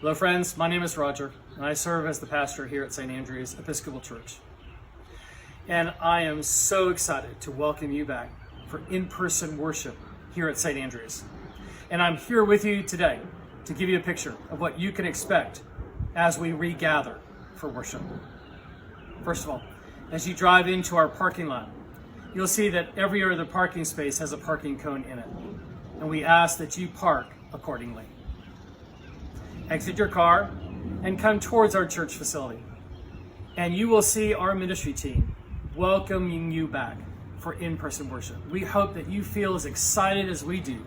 Hello friends, my name is Roger, and I serve as the pastor here at St. Andrew's Episcopal Church. And I am so excited to welcome you back for in-person worship here at St. Andrew's. And I'm here with you today to give you a picture of what you can expect as we regather for worship. First of all, as you drive into our parking lot, you'll see that every other parking space has a parking cone in it. And we ask that you park accordingly. Exit your car and come towards our church facility. And you will see our ministry team welcoming you back for in-person worship. We hope that you feel as excited as we do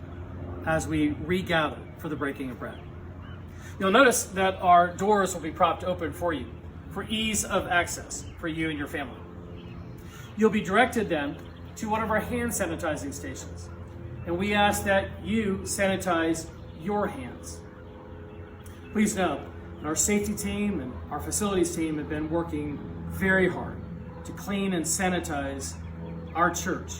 as we regather for the breaking of bread. You'll notice that our doors will be propped open for you for ease of access for you and your family. You'll be directed then to one of our hand sanitizing stations. And we ask that you sanitize your hands. Please know that our safety team and our facilities team have been working very hard to clean and sanitize our church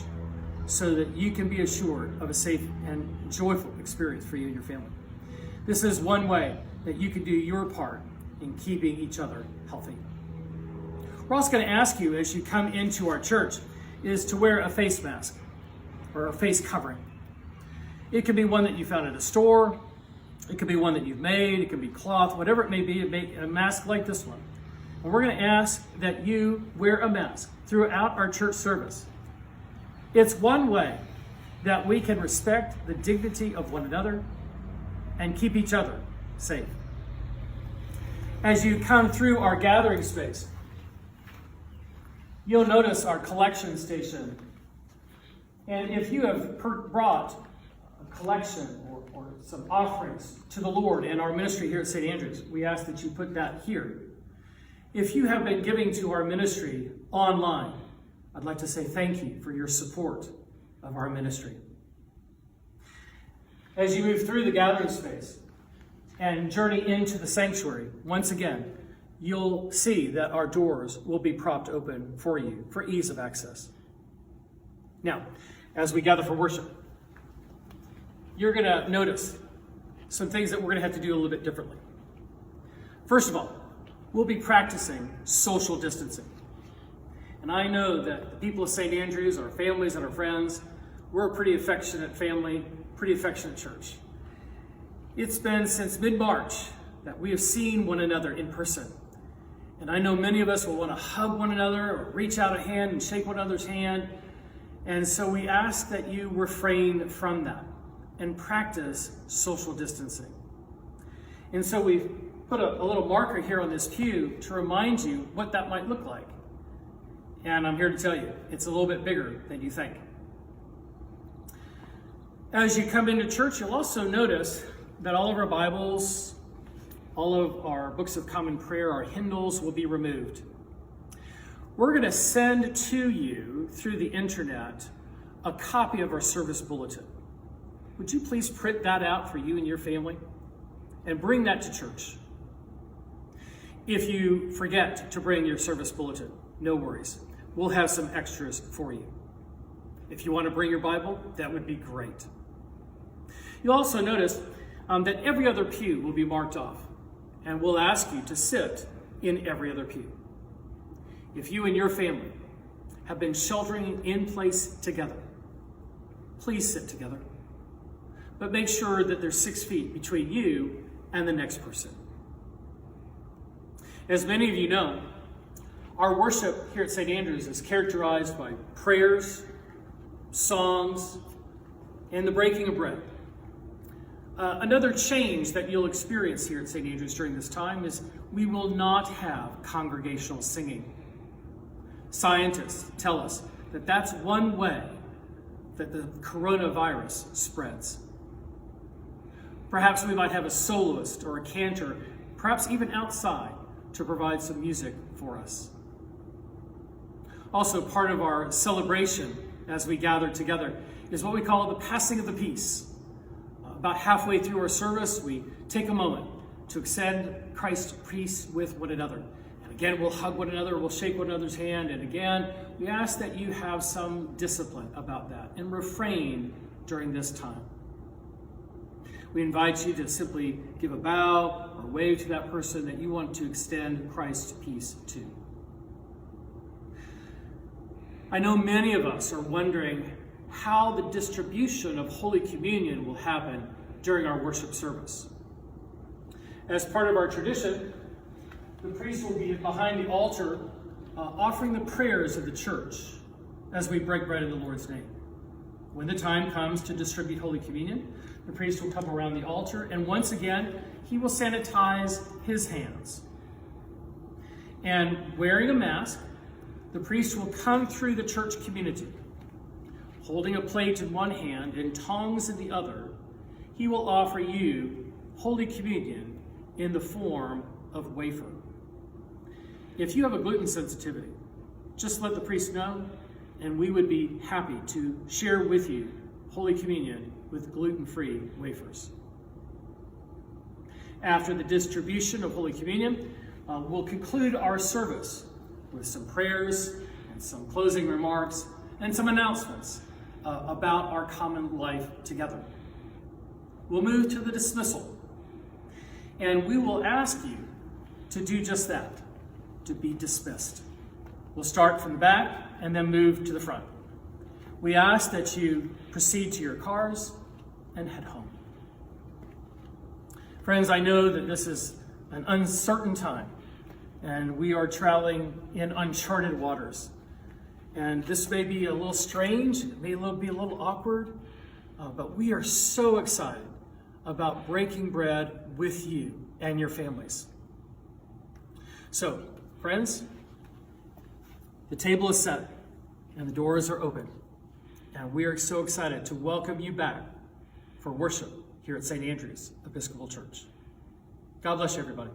so that you can be assured of a safe and joyful experience for you and your family. This is one way that you can do your part in keeping each other healthy. We're also going to ask you as you come into our church is to wear a face mask or a face covering. It can be one that you found at a store. It could be one that you've made, it could be cloth, whatever it may be, a mask like this one. And we're going to ask that you wear a mask throughout our church service. It's one way that we can respect the dignity of one another and keep each other safe. As you come through our gathering space, you'll notice our collection station. And if you have brought a collection or some offerings to the Lord in our ministry here at St. Andrew's, we ask that you put that here. If you have been giving to our ministry online, I'd like to say thank you for your support of our ministry. As you move through the gathering space and journey into the sanctuary, once again, you'll see that our doors will be propped open for you for ease of access. Now, as we gather for worship, you're going to notice some things that we're going to have to do a little bit differently. First of all, we'll be practicing social distancing. And I know that the people of St. Andrew's, our families and our friends, we're a pretty affectionate family, pretty affectionate church. It's been since mid-March that we have seen one another in person. And I know many of us will want to hug one another or reach out a hand and shake one another's hand. And so we ask that you refrain from that and practice social distancing. And so we've put a little marker here on this pew to remind you what that might look like. And I'm here to tell you, it's a little bit bigger than you think. As you come into church, you'll also notice that all of our Bibles, all of our books of common prayer, our hymnals will be removed. We're going to send to you through the internet a copy of our service bulletin. Would you please print that out for you and your family and bring that to church? If you forget to bring your service bulletin, no worries. We'll have some extras for you. If you want to bring your Bible, that would be great. You'll also notice that every other pew will be marked off, and we'll ask you to sit in every other pew. If you and your family have been sheltering in place together, please sit together. But make sure that there's 6 feet between you and the next person. As many of you know, our worship here at St. Andrew's is characterized by prayers, songs, and the breaking of bread. Another change that you'll experience here at St. Andrew's during this time is we will not have congregational singing. Scientists tell us that that's one way that the coronavirus spreads. Perhaps we might have a soloist or a cantor, perhaps even outside, to provide some music for us. Also, part of our celebration as we gather together is what we call the passing of the peace. About halfway through our service, we take a moment to extend Christ's peace with one another. And again, we'll hug one another, we'll shake one another's hand, and again, we ask that you have some discipline about that and refrain during this time. we invite you to simply give a bow or wave to that person that you want to extend Christ's peace to. I know many of us are wondering how the distribution of Holy Communion will happen during our worship service. As part of our tradition, the priest will be behind the altar offering the prayers of the church as we break bread in the Lord's name. When the time comes to distribute Holy Communion, the priest will come around the altar, and once again, he will sanitize his hands. And wearing a mask, the priest will come through the church community. Holding a plate in one hand and tongs in the other, he will offer you Holy Communion in the form of wafer. If you have a gluten sensitivity, just let the priest know, and we would be happy to share with you Holy Communion with gluten-free wafers. After the distribution of Holy Communion, we'll conclude our service with some prayers and some closing remarks and some announcements about our common life together. We'll move to the dismissal, and we will ask you to do just that, to be dismissed. We'll start from the back and then move to the front. We ask that you proceed to your cars and head home. Friends, I know that this is an uncertain time, and we are traveling in uncharted waters. And this may be a little strange, it may be a little awkward, but we are so excited about breaking bread with you and your families. So, friends, the table is set and the doors are open. And we are so excited to welcome you back for worship here at St. Andrew's Episcopal Church. God bless you, everybody.